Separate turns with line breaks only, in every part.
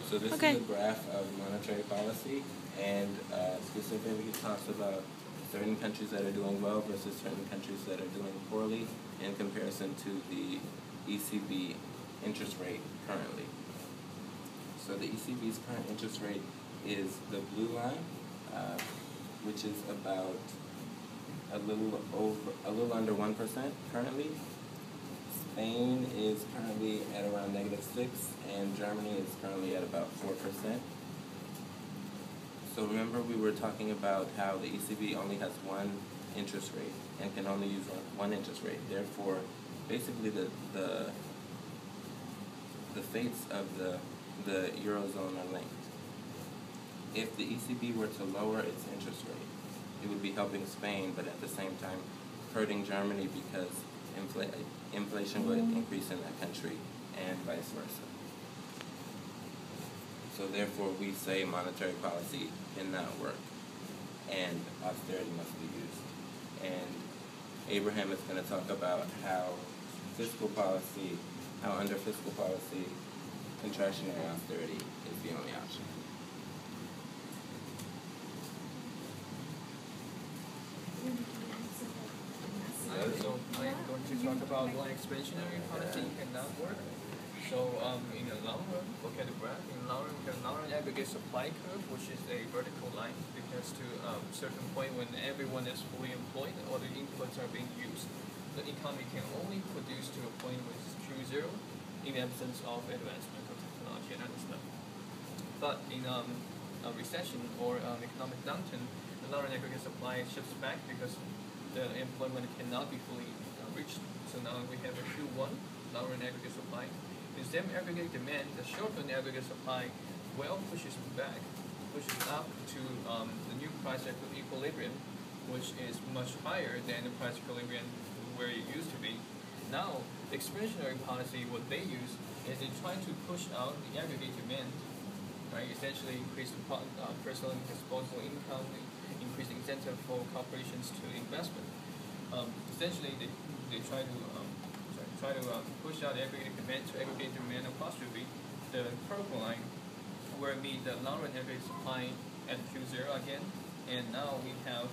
So this is a graph of monetary policy, and specifically talks about certain countries that are doing well versus certain countries that are doing poorly in comparison to the ECB interest rate currently. So the ECB's current interest rate is the blue line, which is about a little under 1% currently. Spain is currently at around -6, and Germany is currently at about 4%. So remember, we were talking about how the ECB only has one interest rate and can only use one interest rate. Therefore, basically the fates of the Eurozone are linked. If the ECB were to lower its interest rate, it would be helping Spain, but at the same time hurting Germany because inflation would increase in that country and vice versa. So therefore we say monetary policy cannot work and austerity must be used. And Abraham is going to talk about how under fiscal policy, contractionary austerity is the only option.
So I'm going to talk about why expansionary policy cannot work. So in the long run, look at the graph. In the long run, aggregate supply curve, which is a vertical line, because to a certain point when everyone is fully employed, all the inputs are being used, the economy can only produce to a point which is Q0 in the absence of advancement of technology and other stuff. But in a recession or economic downturn, the long run aggregate supply shifts back because the employment cannot be fully reached. So now we have a Q1, long run aggregate supply. The same aggregate demand, the short run aggregate supply, pushes back, pushes up to the new price equilibrium, which is much higher than the price equilibrium where it used to be. Now, the expansionary policy, what they use is they try to push out the aggregate demand, right? Essentially increase the personal and disposable income, increase the incentive for corporations to investment. Essentially, they try to push out aggregate demand to aggregate demand apostrophe, the purple line, where it means the long run aggregate supply at Q0 again, and now we have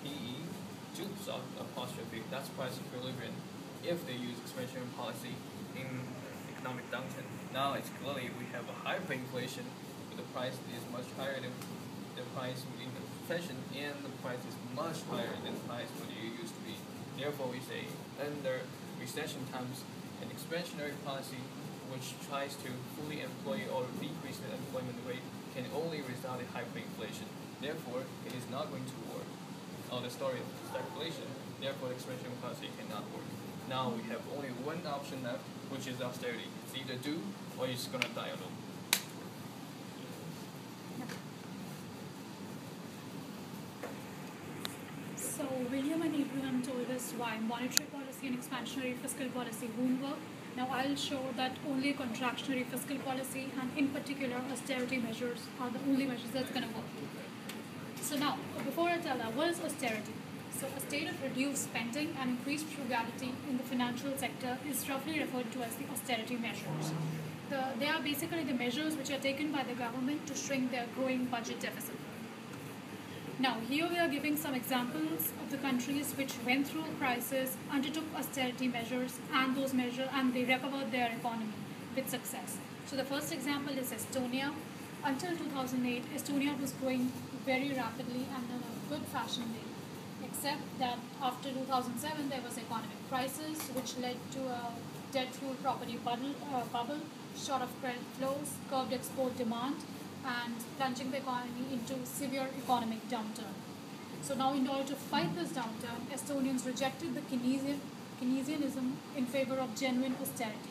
PE dupes of apostrophe. That's price equilibrium if they use expansionary policy in economic downturn. Now it's clearly we have a hyperinflation, but the price is much higher than the price in the recession, and the price is much higher than the price what it used to be. Therefore, we say under recession times, an expansionary policy which tries to fully employ or decrease the employment rate can only result in hyperinflation. Therefore, it is not going to work. On the story of stagflation, therefore, expansionary policy cannot work. Now we have only one option left, which is austerity. It's either do or you're just gonna die alone.
So William and Abraham told us why monetary policy and expansionary fiscal policy won't work. Now I'll show that only contractionary fiscal policy and in particular austerity measures are the only measures that's going to work. So now, before I tell that, what is austerity? So a state of reduced spending and increased frugality in the financial sector is roughly referred to as the austerity measures. They are basically the measures which are taken by the government to shrink their growing budget deficit. Now, here we are giving some examples of the countries which went through a crisis, undertook austerity measures, and they recovered their economy with success. So the first example is Estonia. Until 2008, Estonia was growing very rapidly and in a good fashion way, except that after 2007 there was economic crisis which led to a debt-fueled property bubble, short of credit flows, curbed export demand, and plunging the economy into severe economic downturn. So now in order to fight this downturn, Estonians rejected the Keynesianism in favor of genuine austerity.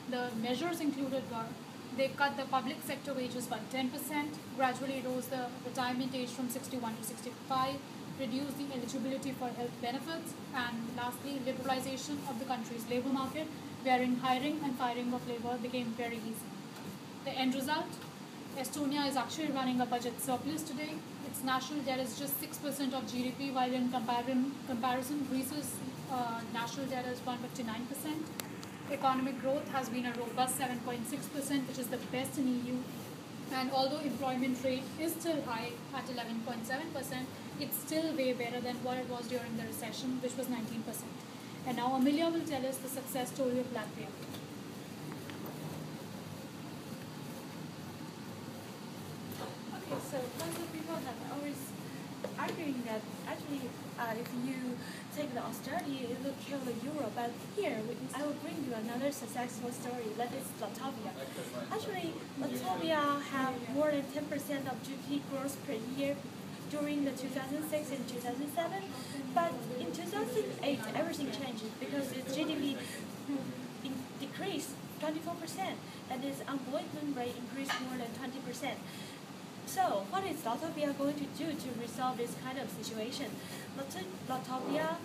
The measures included were they cut the public sector wages by 10%, gradually rose the retirement age from 61 to 65, reduced the eligibility for health benefits, and lastly, liberalization of the country's labor market, wherein hiring and firing of labor became very easy. The end result? Estonia is actually running a budget surplus today. Its national debt is just 6% of GDP, while in comparison, Greece's national debt is 159%. Economic growth has been a robust 7.6%, which is the best in EU. And although employment rate is still high at 11.7%, it's still way better than what it was during the recession, which was 19%. And now Amelia will tell us the success story of Latvia.
Okay, so lots of people have always arguing that actually if you take the austerity, it will kill the euro. But here, I will bring you another successful story. That is Latvia. Actually, Latvia have more than 10% of GDP growth per year during the 2006 and 2007. But in 2008, everything changed because its GDP decreased 24% and its unemployment rate increased more than 20%. So, what is Latvia going to do to resolve this kind of situation? Latvia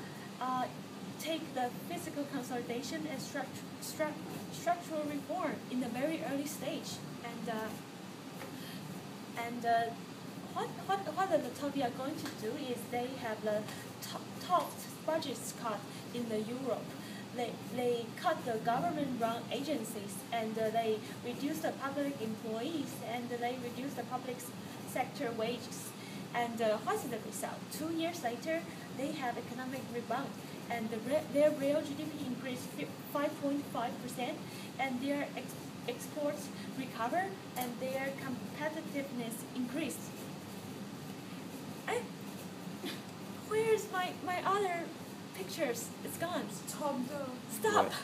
take the fiscal consolidation and structural reform in the very early stage. What Latvia going to do is they have the top budget cut in the Europe. They cut the government-run agencies and they reduce the public employees and they reduce the public sector wages. And what's the result? 2 years later, they have economic rebound and their real GDP increased 5.5% and their exports recover and their competitiveness increased. Where's my other pictures? It's gone.
Stop though.
Stop.
Yeah.